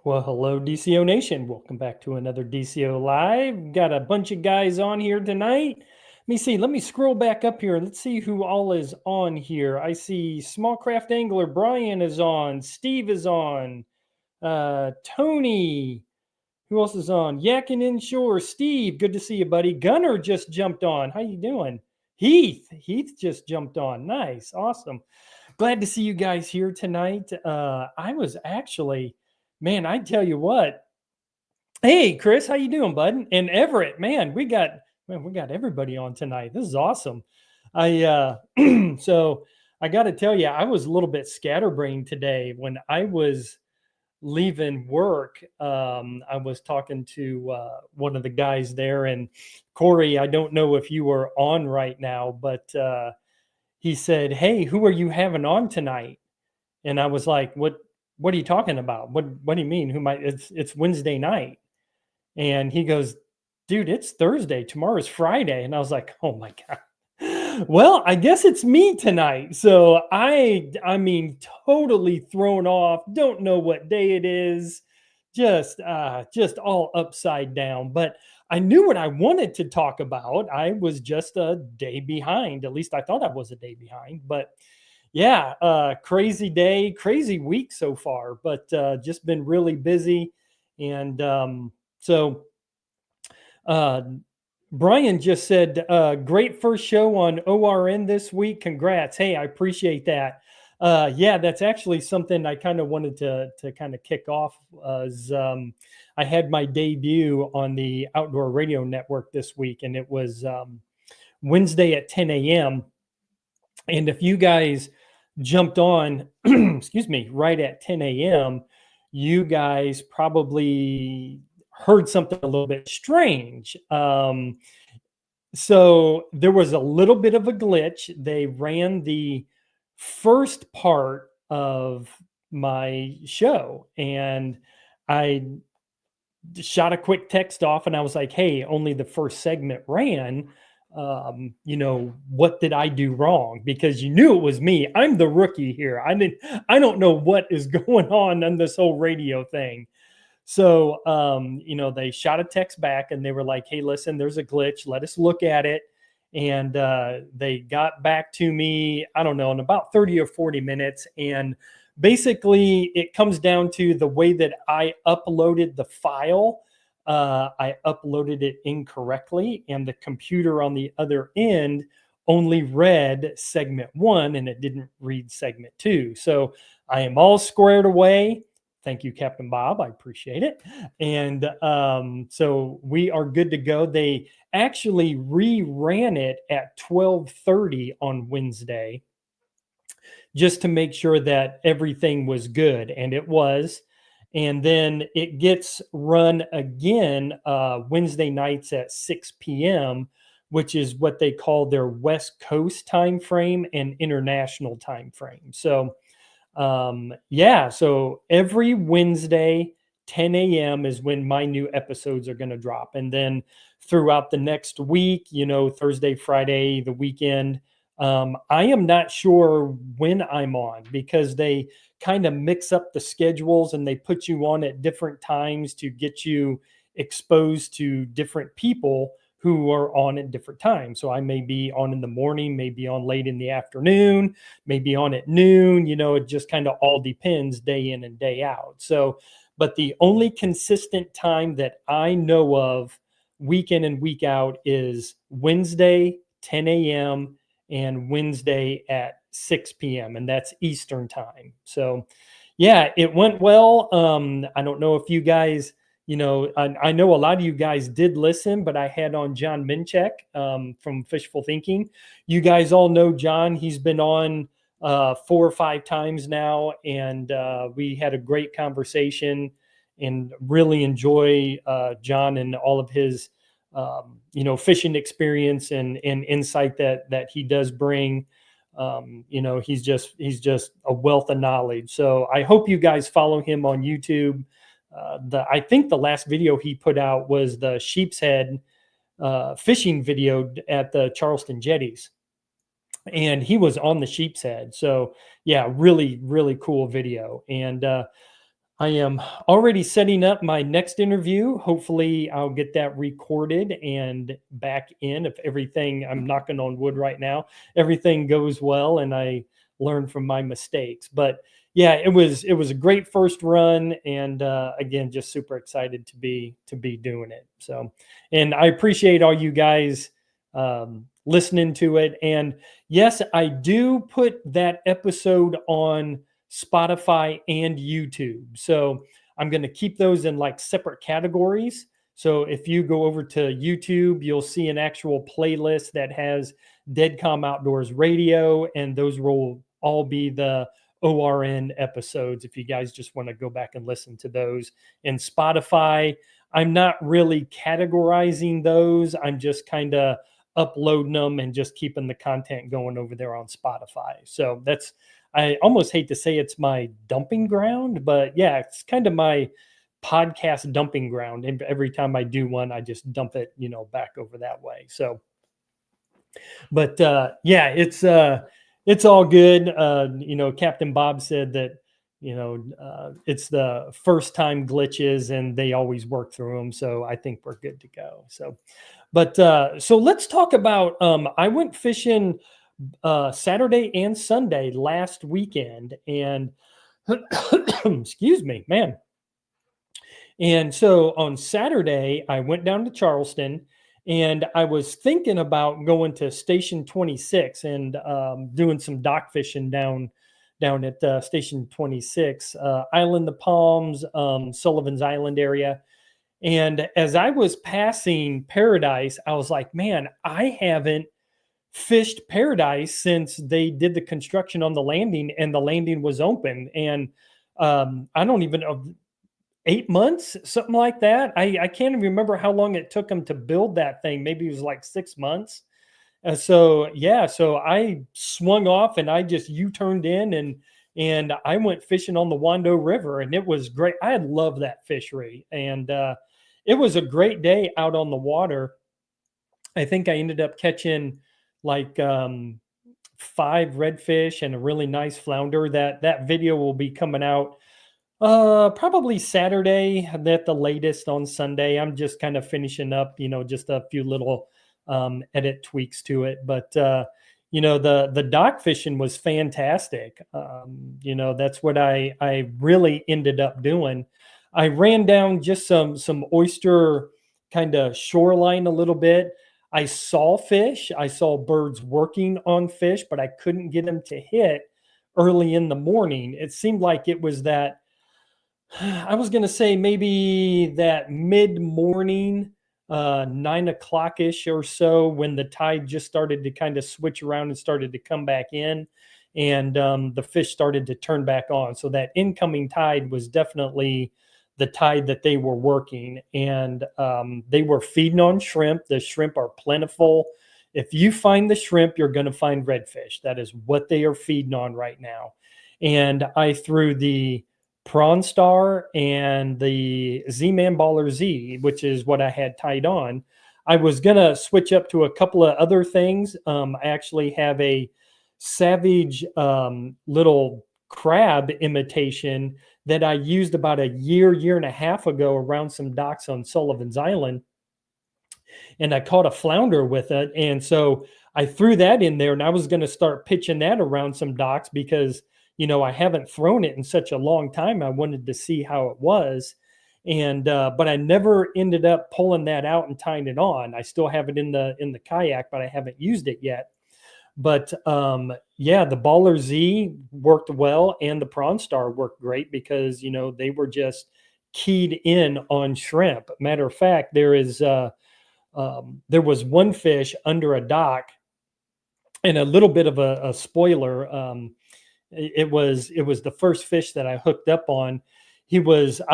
Well, hello, DCO Nation. Welcome back to another DCO Live. Got a bunch of guys on here tonight. Let me see. Let me scroll back up here and let's see who all is on here. I see Small Craft Angler Brian is on. Steve is on. Tony. Who else is on? Yak and Inshore. Steve, good to see you, buddy. Gunner just jumped on. How you doing? Heath. Heath just jumped on. Nice. Awesome. Glad to see you guys here tonight. I was actually, man, I tell you what. Hey, Chris, how you doing, bud? And Everett, man, we got everybody on tonight. This is awesome. I so I got to tell you, I was a little bit scatterbrained today when I was leaving work. I was talking to one of the guys there, and Corey, I don't know if you are on right now, but he said, "Hey, who are you having on tonight?" And I was like, What are you talking about? What do you mean? Who might? It's Wednesday night." And he goes, "Dude, it's Thursday. Tomorrow's Friday." And I was like, "Oh my god." Well, I guess it's me tonight. So I mean, totally thrown off. Don't know what day it is. Just all upside down. But I knew what I wanted to talk about. I was just a day behind. At least I thought I was a day behind. But yeah, crazy day, crazy week so far, but just been really busy. And so uh, Brian just said, great first show on ORN this week. Congrats. Hey, I appreciate that. Yeah, that's actually something I kind of wanted to kind of kick off. As I had my debut on the Outdoor Radio Network this week, and it was Wednesday at 10 a.m. And if you guys jumped on, excuse me, right at 10 a.m., you guys probably heard something a little bit strange. So there was a little bit of a glitch. They ran the first part of my show, and I shot a quick text off and I was like, "Hey, only the first segment ran. What did I do wrong?" Because you knew it was me. I'm the rookie here. I don't know what is going on this whole radio thing. So, they shot a text back and they were like, "Hey, listen, there's a glitch. Let us look at it." And they got back to me, I don't know, in about 30 or 40 minutes. And basically, it comes down to the way that I uploaded the file. I uploaded it incorrectly, and the computer on the other end only read segment 1 and it didn't read segment 2. So I am all squared away. Thank you, Captain Bob. I appreciate it. And so we are good to go. They actually reran it at 12:30 on Wednesday just to make sure that everything was good, and it was. And then it gets run again Wednesday nights at 6 p.m., which is what they call their West Coast time frame and international time frame. So so every Wednesday 10 a.m. is when my new episodes are going to drop. And then throughout the next week, Thursday, Friday, the weekend, I am not sure when I'm on because they kind of mix up the schedules and they put you on at different times to get you exposed to different people who are on at different times. So I may be on in the morning, maybe on late in the afternoon, maybe on at noon. It just kind of all depends day in and day out. So, but the only consistent time that I know of week in and week out is Wednesday, 10 a.m. and Wednesday at 6 p.m. and that's Eastern time. So yeah, it went well. I don't know if you guys, I know a lot of you guys did listen, but I had on John Minchek from Fishful Thinking. You guys all know John. He's been on 4 or 5 times now, and we had a great conversation and really enjoy John and all of his fishing experience and insight that he does bring. He's just a wealth of knowledge. So I hope you guys follow him on YouTube. I think the last video he put out was the sheep's head fishing video at the Charleston Jetties, and he was on the sheep's head. So yeah, really, really cool video. And I am already setting up my next interview. Hopefully, I'll get that recorded and back in if everything, I'm knocking on wood right now, everything goes well and I learn from my mistakes. But yeah, it was a great first run, and again, just super excited to be doing it. So, and I appreciate all you guys listening to it. And yes, I do put that episode on Spotify and YouTube. So I'm going to keep those in like separate categories. So if you go over to YouTube, you'll see an actual playlist that has Dead Calm Outdoors Radio, and those will all be the ORN episodes if you guys just want to go back and listen to those. And Spotify, I'm not really categorizing those. I'm just kind of uploading them and just keeping the content going over there on Spotify. So that's, I almost hate to say it's my dumping ground, but yeah, it's kind of my podcast dumping ground. And every time I do one, I just dump it, back over that way. So, but yeah, it's all good. Captain Bob said that, it's the first time glitches and they always work through them. So I think we're good to go. So, but so let's talk about, I went fishing Saturday and Sunday last weekend, and excuse me, man. And so on Saturday, I went down to Charleston, and I was thinking about going to Station 26 and doing some dock fishing down at Station 26, Island of Palms, Sullivan's Island area. And as I was passing Paradise, I was like, man, I haven't fished Paradise since they did the construction on the landing and the landing was open. And I don't even know, 8 months, something like that. I can't even remember how long it took them to build that thing. Maybe it was like 6 months. So yeah, so I swung off and I just U-turned in, and I went fishing on the Wando River, and it was great. I had loved that fishery, and it was a great day out on the water. I think I ended up catching like 5 redfish and a really nice flounder. That video will be coming out probably Saturday at the latest on Sunday. I'm just kind of finishing up, just a few little edit tweaks to it. But the dock fishing was fantastic. That's what I really ended up doing. I ran down just some oyster kind of shoreline a little bit. I saw fish. I saw birds working on fish, but I couldn't get them to hit early in the morning. It seemed like it was that, I was going to say maybe that mid morning, 9 o'clock ish or so, when the tide just started to kind of switch around and started to come back in, and the fish started to turn back on. So that incoming tide was definitely the tide that they were working, and they were feeding on shrimp. The shrimp are plentiful. If you find the shrimp, you're going to find redfish. That is what they are feeding on right now. And I threw the Prawn Star and the Z-Man Baller Z, which is what I had tied on. I was going to switch up to a couple of other things. I actually have a Savage little crab imitation that I used about a year and a half ago around some docks on Sullivan's Island. And I caught a flounder with it. And so I threw that in there, and I was going to start pitching that around some docks because, I haven't thrown it in such a long time. I wanted to see how it was. And, but I never ended up pulling that out and tying it on. I still have it in the kayak, but I haven't used it yet. But yeah, the Baller Z worked well, and the Prawn Star worked great because, they were just keyed in on shrimp. Matter of fact, there was one fish under a dock, and a little bit of a spoiler. It was the first fish that I hooked up on. I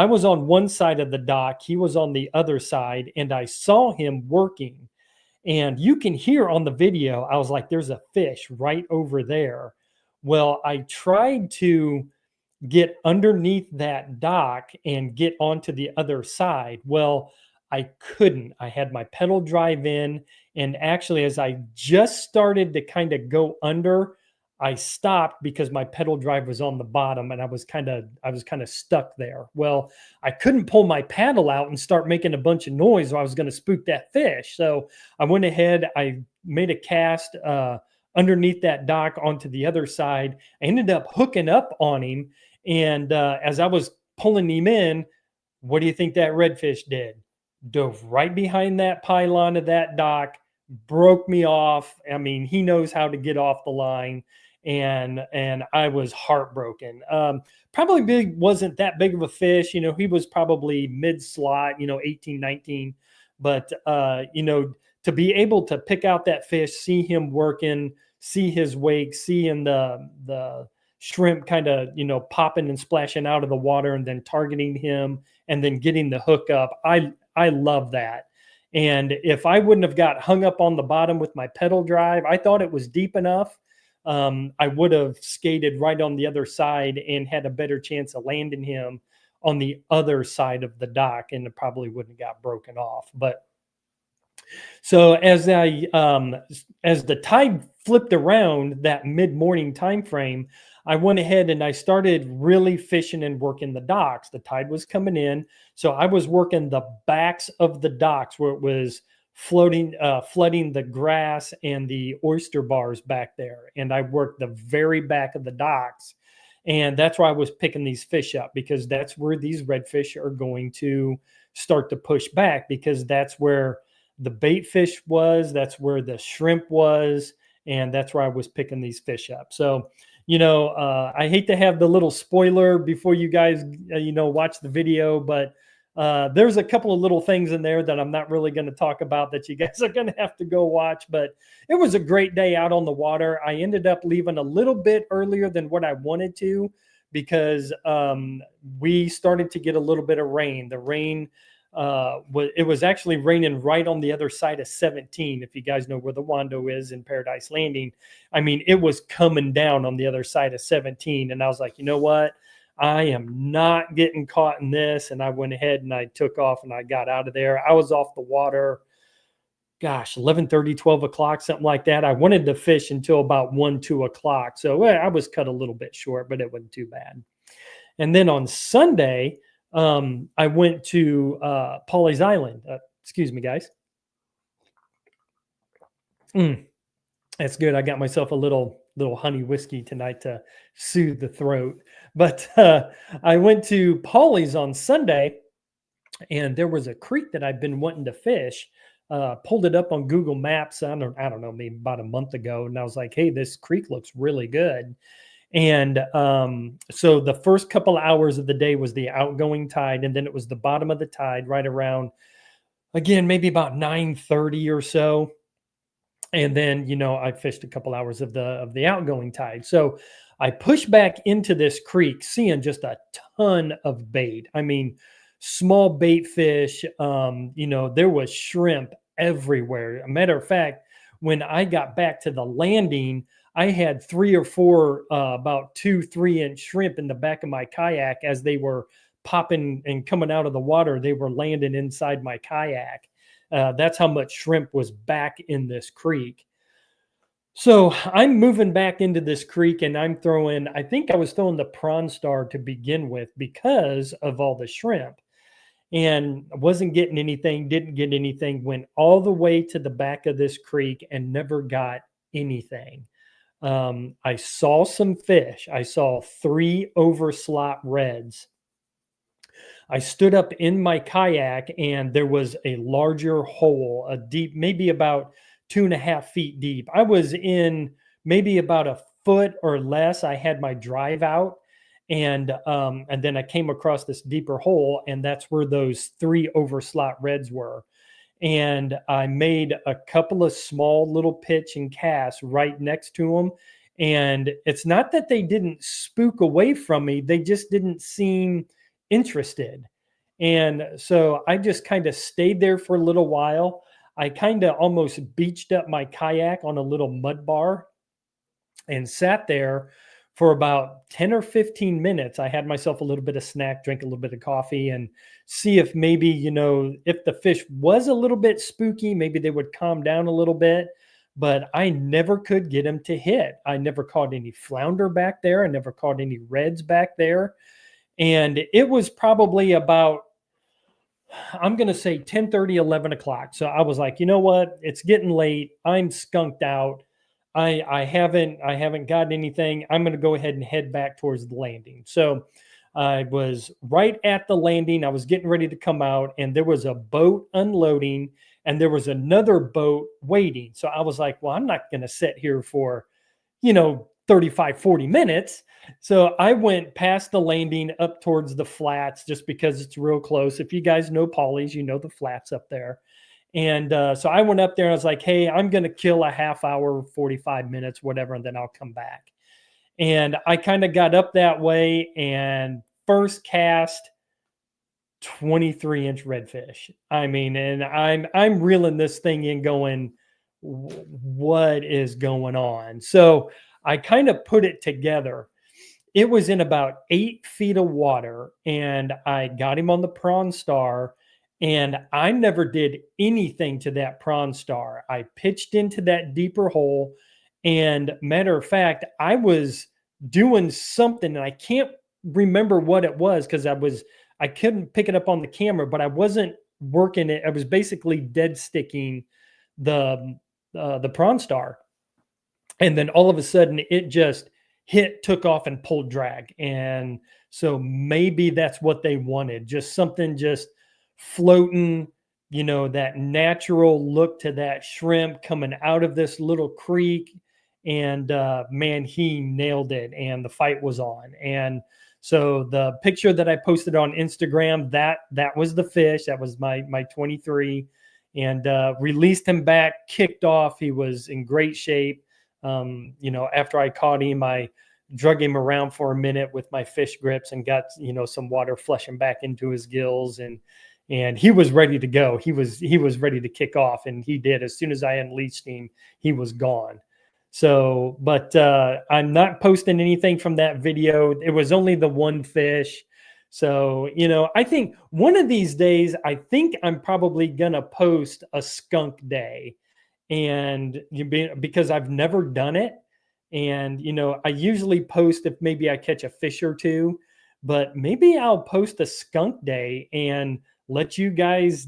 was on one side of the dock, he was on the other side, and I saw him working. And you can hear on the video, I was like, there's a fish right over there. Well, I tried to get underneath that dock and get onto the other side. Well, I couldn't. I had my pedal drive in, and actually, as I just started to kind of go under, I stopped because my pedal drive was on the bottom and I was kind of stuck there. Well, I couldn't pull my paddle out and start making a bunch of noise or I was going to spook that fish. So I went ahead, I made a cast underneath that dock onto the other side. I ended up hooking up on him. And as I was pulling him in, what do you think that redfish did? Dove right behind that pylon of that dock, broke me off. I mean, he knows how to get off the line, and I was heartbroken. Probably wasn't that big of a fish. You know, he was probably mid slot, 18, 19. But to be able to pick out that fish, see him working, see his wake, seeing the shrimp kind of popping and splashing out of the water and then targeting him and then getting the hook up. I love that. And if I wouldn't have got hung up on the bottom with my pedal drive, I thought it was deep enough. I would have skated right on the other side and had a better chance of landing him on the other side of the dock, and it probably wouldn't have got broken off. But so as the tide flipped around that mid-morning time frame, I went ahead and I started really fishing and working the docks. The tide was coming in, so I was working the backs of the docks where it was flooding the grass and the oyster bars back there. And I worked the very back of the docks, and that's where I was picking these fish up because that's where these redfish are going to start to push back because that's where the bait fish was, that's where the shrimp was, and that's where I was picking these fish up. So, I hate to have the little spoiler before you guys, watch the video, but there's a couple of little things in there that I'm not really going to talk about that you guys are going to have to go watch. But it was a great day out on the water. I ended up leaving a little bit earlier than what I wanted to because we started to get a little bit of rain. The rain it was actually raining right on the other side of 17. If you guys know where the Wando is in Paradise Landing, I mean, it was coming down on the other side of 17. And I was like, you know what? I am not getting caught in this. And I went ahead and I took off and I got out of there. I was off the water, gosh, 11:30, 12 o'clock, something like that. I wanted to fish until about 1, 2 o'clock. So I was cut a little bit short, but it wasn't too bad. And then on Sunday, I went to Pawleys Island. Excuse me, guys. That's good. I got myself a little honey whiskey tonight to soothe the throat. But I went to Pawleys on Sunday, and there was a creek that I've been wanting to fish. Pulled it up on Google Maps. I don't know, maybe about a month ago, and I was like, "Hey, this creek looks really good." And so the first couple of hours of the day was the outgoing tide, and then it was the bottom of the tide right around, again, maybe about 9:30 or so. And then, I fished a couple hours of the outgoing tide. So I pushed back into this creek, seeing just a ton of bait. I mean, small bait fish. There was shrimp everywhere. A matter of fact, when I got back to the landing, I had 3 or 4 about 2-3 inch shrimp in the back of my kayak as they were popping and coming out of the water. They were landing inside my kayak. That's how much shrimp was back in this creek. So I'm moving back into this creek and I think I was throwing the Prawn Star to begin with because of all the shrimp, and wasn't getting anything, didn't get anything, went all the way to the back of this creek and never got anything. I saw some fish. I saw 3 overslot reds. I stood up in my kayak and there was a larger hole, a deep, maybe about 2.5 feet deep. I was in maybe about a foot or less. I had my drive out, and then I came across this deeper hole, and that's where those 3 overslot reds were. And I made a couple of small little pitch and casts right next to them. And it's not that they didn't spook away from me, they just didn't seem interested. And so I just kind of stayed there for a little while. I kind of almost beached up my kayak on a little mud bar and sat there for about 10 or 15 minutes. I had myself a little bit of snack, drink a little bit of coffee, and see if maybe, if the fish was a little bit spooky, maybe they would calm down a little bit. but I never could get him to hit. I never caught any flounder back there. I never caught any reds back there. And it was probably about, I'm going to say 10:30, 11 o'clock. So I was like, you know what? It's getting late. I'm skunked out. I haven't gotten anything. I'm going to go ahead and head back towards the landing. So I was right at the landing. I was getting ready to come out, and there was a boat unloading, and there was another boat waiting. So I was like, well, I'm not going to sit here for, 35, 40 minutes. So I went past the landing up towards the flats just because it's real close. If you guys know Polly's, you know the flats up there. And so I went up there and I was like, hey, I'm going to kill a half hour, 45 minutes, whatever, and then I'll come back. And I kind of got up that way, and first cast, 23-inch redfish. I mean, and I'm reeling this thing in going, what is going on? So I kind of put it together. It was in about 8 feet of water, and I got him on the prawn star, and I never did anything to that prawn star. I pitched into that deeper hole, and matter of fact, I was doing something, and I can't remember what it was because I couldn't pick it up on the camera, but I wasn't working it. I was basically dead sticking the prawn star, and then all of a sudden it just took off and pulled drag. And so maybe that's what they wanted, just something just floating, that natural look to that shrimp coming out of this little creek. And man, he nailed it, and the fight was on. And so the picture that I posted on Instagram, that was the fish. That was my 23, and released him back, kicked off. He was in great shape. After I caught him, I drug him around for a minute with my fish grips and got, some water flushing back into his gills, and he was ready to go. He was ready to kick off, and he did. As soon as I unleashed him, he was gone. So, but I'm not posting anything from that video. It was only the one fish. So, I think one of these days, I think I'm probably going to post a skunk day, and because I've never done it. And, I usually post if maybe I catch a fish or two, but maybe I'll post a skunk day and let you guys,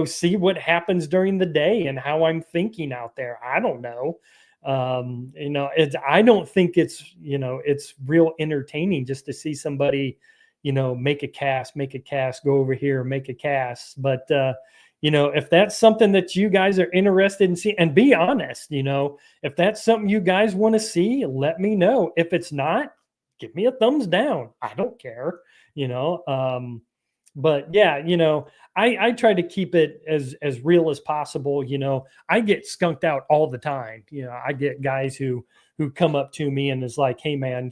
see what happens during the day and how I'm thinking out there. I don't know. I don't think it's real entertaining just to see somebody, make a cast, go over here, make a cast. But, if that's something that you guys are interested in seeing, and be honest, if that's something you guys want to see, let me know. If it's not, give me a thumbs down. I don't care, but yeah, I try to keep it as real as possible. I get skunked out all the time. I get guys who come up to me and is like, hey man,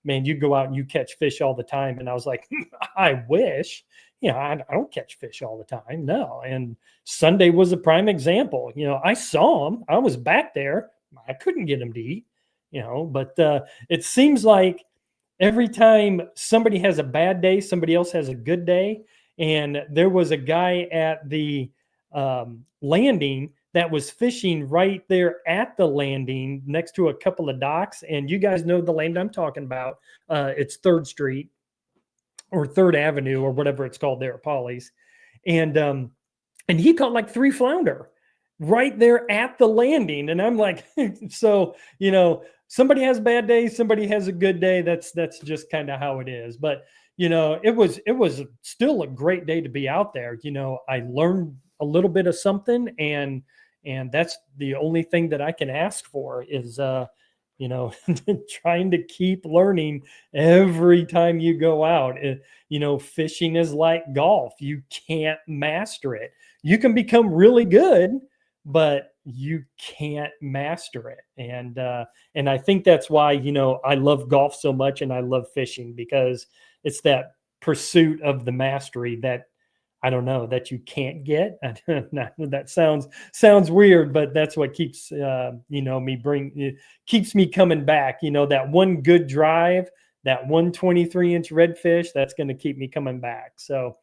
man, you go out and you catch fish all the time. And I was like, I wish. I don't catch fish all the time. No. And Sunday was a prime example. I saw him. I was back there. I couldn't get him to eat, but it seems like every time somebody has a bad day, somebody else has a good day. And there was a guy at the landing that was fishing right there at the landing next to a couple of docks. And you guys know the land I'm talking about. It's 3rd Street or 3rd Avenue or whatever it's called there at Polly's. And he caught like 3 flounder right there at the landing. And I'm like, so, somebody has a bad day, somebody has a good day. That's just kind of how it is. But, it was still a great day to be out there. I learned a little bit of something, and that's the only thing that I can ask for is, trying to keep learning every time you go out. Fishing is like golf. You can't master it. You can become really good, but you can't master it. And I think that's why, I love golf so much and I love fishing, because it's that pursuit of the mastery that, I don't know, that you can't get. That sounds weird, but that's what keeps keeps me coming back. That one good drive, that 123-inch redfish, that's going to keep me coming back. So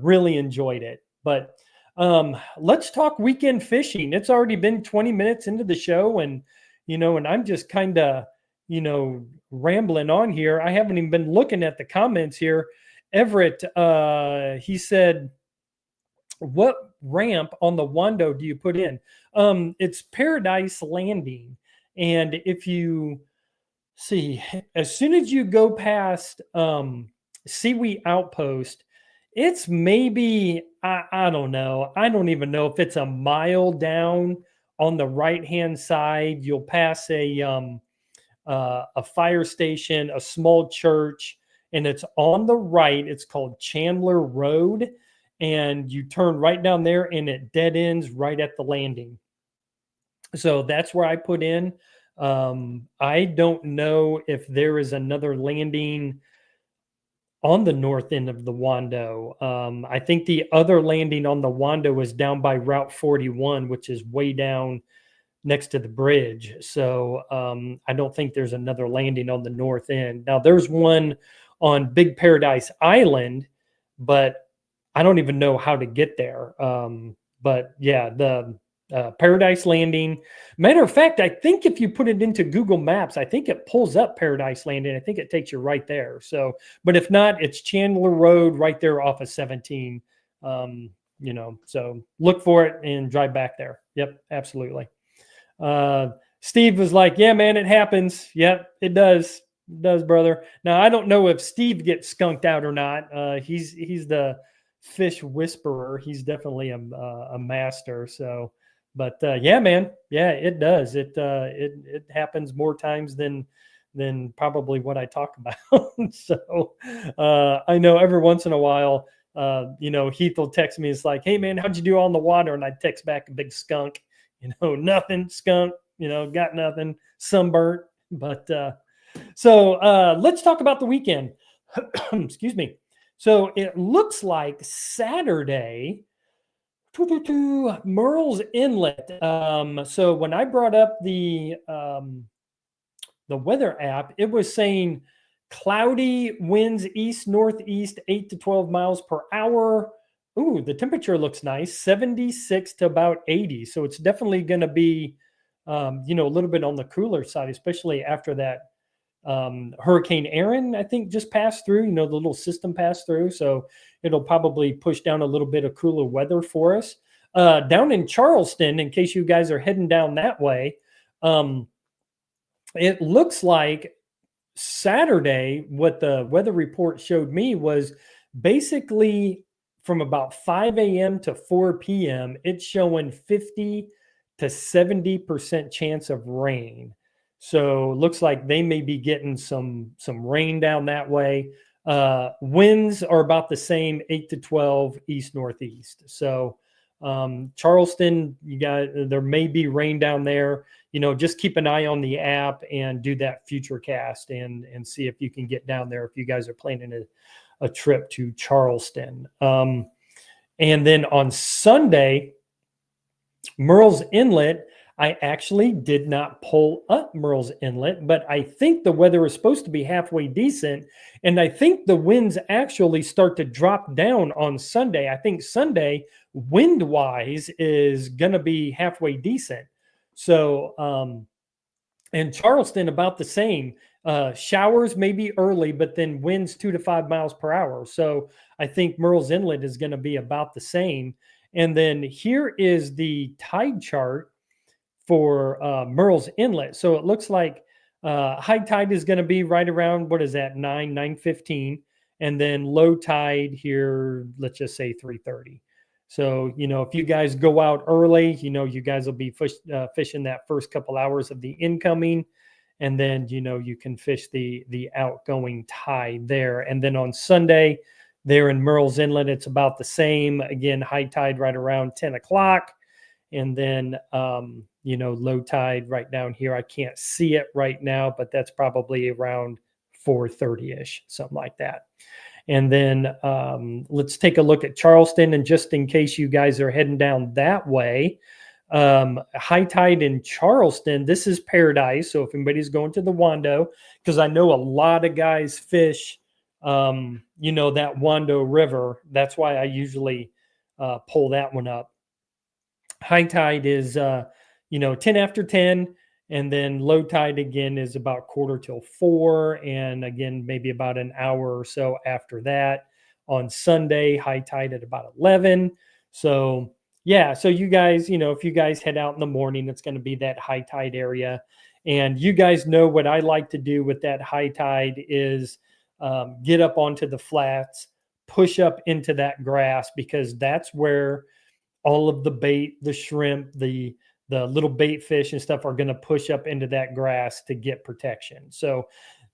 really enjoyed it. But Let's talk weekend fishing. It's already been 20 minutes into the show, and and I'm just kind of, rambling on here. I haven't even been looking at the comments here. Everett, he said, what ramp on the Wando do you put in? It's Paradise Landing. And if you see, as soon as you go past Seawee Outpost, it's maybe, I don't know. I don't even know if it's a mile down on the right-hand side. You'll pass a fire station, a small church, and it's on the right. It's called Chandler Road, and you turn right down there, and it dead ends right at the landing. So that's where I put in. I don't know if there is another landing on the north end of the Wando. I think the other landing on the Wando is down by Route 41, which is way down next to the bridge. So I don't think there's another landing on the north end. Now there's one on Big Paradise Island, but I don't even know how to get there. But yeah, the Paradise Landing. Matter of fact, I think if you put it into Google Maps, I think it pulls up Paradise Landing. I think it takes you right there. So, but if not, it's Chandler Road right there off of 17. So look for it and drive back there. Yep, absolutely. Steve was like, yeah, man, it happens. Yep, it does. It does, brother. Now, I don't know if Steve gets skunked out or not. He's the fish whisperer. He's definitely a master. So, but yeah, man, yeah, it does. It happens more times than probably what I talk about. So I know every once in a while, Heath will text me. It's like, hey, man, how'd you do on the water? And I text back a big skunk. Nothing, skunk. Got nothing. Sunburnt. But so let's talk about the weekend. Excuse me. So it looks like Saturday, Merle's Inlet. So when I brought up the weather app, it was saying cloudy winds east northeast 8 to 12 miles per hour. Ooh, the temperature looks nice, 76 to about 80. So it's definitely going to be a little bit on the cooler side, especially after that Hurricane Aaron, I think, just passed through. The little system passed through, so it'll probably push down a little bit of cooler weather for us. Down in Charleston, in case you guys are heading down that way, it looks like Saturday, what the weather report showed me was basically from about 5 a.m. to 4 p.m., it's showing 50 to 70% chance of rain. So it looks like they may be getting some rain down that way. Winds are about the same, 8 to 12 east northeast. So Charleston, there may be rain down there. Just keep an eye on the app and do that future cast and see if you can get down there if you guys are planning a trip to Charleston. And then on Sunday, Merle's Inlet, I actually did not pull up Merle's Inlet, but I think the weather is supposed to be halfway decent. And I think the winds actually start to drop down on Sunday. I think Sunday, wind-wise, is going to be halfway decent. So, and Charleston, about the same. Showers may be early, but then winds 2 to 5 miles per hour. So I think Merle's Inlet is going to be about the same. And then here is the tide chart for Merle's Inlet. So it looks like high tide is going to be right around, what is that, 9:15. And then low tide here, let's just say 3:30. So, if you guys go out early, you guys will be fishing that first couple hours of the incoming. And then, you can fish the outgoing tide there. And then on Sunday, there in Merle's Inlet, it's about the same. Again, high tide right around 10 o'clock. And then, low tide right down here. I can't see it right now, but that's probably around 4:30-ish, something like that. And then let's take a look at Charleston. And just in case you guys are heading down that way, high tide in Charleston, this is Paradise. So if anybody's going to the Wando, because I know a lot of guys fish, that Wando River. That's why I usually pull that one up. High tide is 10 after 10, and then low tide again is about quarter till 4, and again maybe about an hour or so after that. On Sunday, high tide at about 11. So yeah, so you guys, if you guys head out in the morning, it's going to be that high tide area. And you guys know what I like to do with that high tide is get up onto the flats, push up into that grass, because that's where all of the bait, the shrimp, the little bait fish and stuff are going to push up into that grass to get protection. So,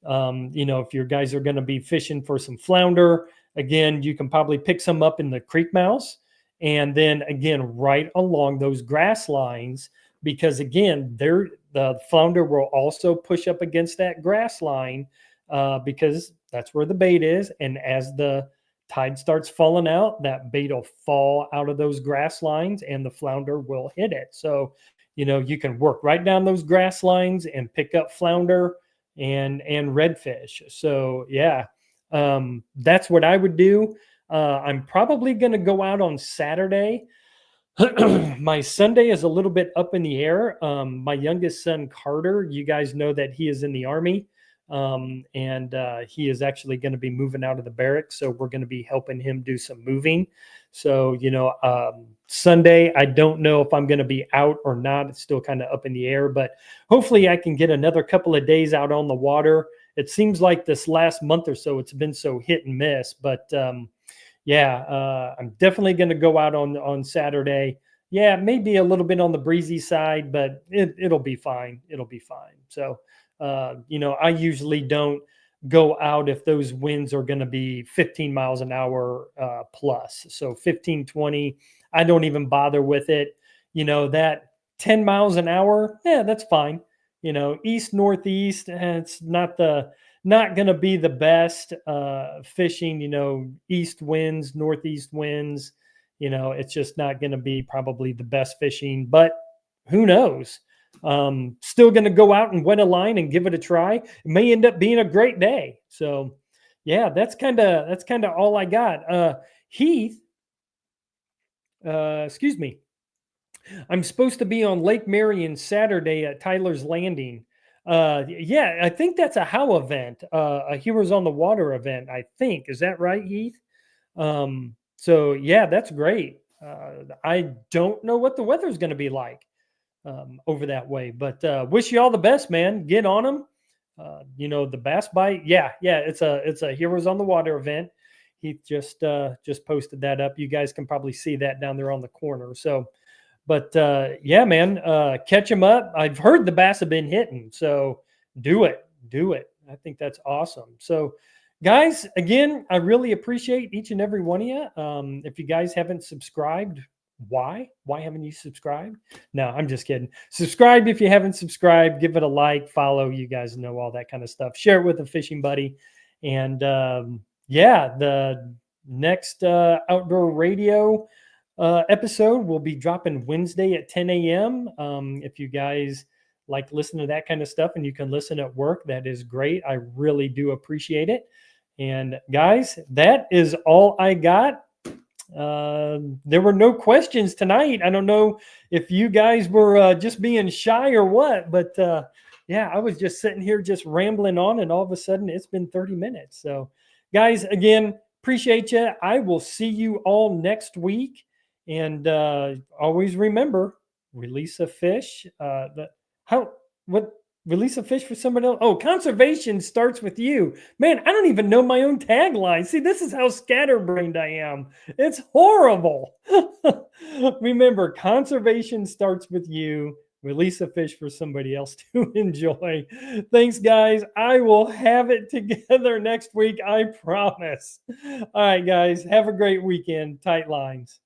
if your guys are going to be fishing for some flounder, again, you can probably pick some up in the creek mouths, and then again, right along those grass lines, because again, the flounder will also push up against that grass line because that's where the bait is. And as the tide starts falling out, that bait will fall out of those grass lines and the flounder will hit it. So, you can work right down those grass lines and pick up flounder and redfish. So yeah, that's what I would do. I'm probably going to go out on Saturday. My Sunday is a little bit up in the air. My youngest son, Carter, you guys know that he is in the Army. And he is actually going to be moving out of the barracks. So we're going to be helping him do some moving. So, Sunday, I don't know if I'm going to be out or not. It's still kind of up in the air, but hopefully I can get another couple of days out on the water. It seems like this last month or so, it's been so hit and miss, but I'm definitely going to go out on Saturday. Yeah, maybe a little bit on the breezy side, but it'll be fine. It'll be fine. So, I usually don't go out if those winds are going to be 15 miles an hour plus. So 15, 20, I don't even bother with it. That 10 miles an hour, yeah, that's fine. East, northeast, it's not going to be the best fishing, east winds, northeast winds, it's just not going to be probably the best fishing, but who knows? Still going to go out and wet a line and give it a try. It may end up being a great day. So yeah, that's kind of all I got. Heath, excuse me. I'm supposed to be on Lake Marion Saturday at Tyler's Landing. Yeah, I think that's a HOW event, a Heroes on the Water event, I think. Is that right, Heath? So yeah, that's great. I don't know what the weather's going to be like over that way, but wish you all the best, man. Get on them. The bass bite. Yeah. It's a Heroes on the Water event. He just posted that up. You guys can probably see that down there on the corner. So, but yeah, man, catch them up. I've heard the bass have been hitting, so do it. I think that's awesome. So, guys, again, I really appreciate each and every one of you. If you guys haven't subscribed, why haven't you subscribed? No, I'm just kidding. Subscribe if you haven't subscribed. Give it a like, follow. You guys know all that kind of stuff. Share it with a fishing buddy. And the next outdoor radio episode will be dropping Wednesday at 10 a.m. If you guys like listening to that kind of stuff and you can listen at work, that is great. I really do appreciate it. And guys, that is all I got. There were no questions tonight. I don't know if you guys were just being shy or what, but yeah, I was just sitting here just rambling on, and all of a sudden it's been 30 minutes. So guys, again, appreciate you. I will see you all next week. And always remember, release a fish. Release a fish for somebody else? Oh, conservation starts with you. Man, I don't even know my own tagline. See, this is how scatterbrained I am. It's horrible. Remember, conservation starts with you. Release a fish for somebody else to enjoy. Thanks, guys. I will have it together next week. I promise. All right, guys. Have a great weekend. Tight lines.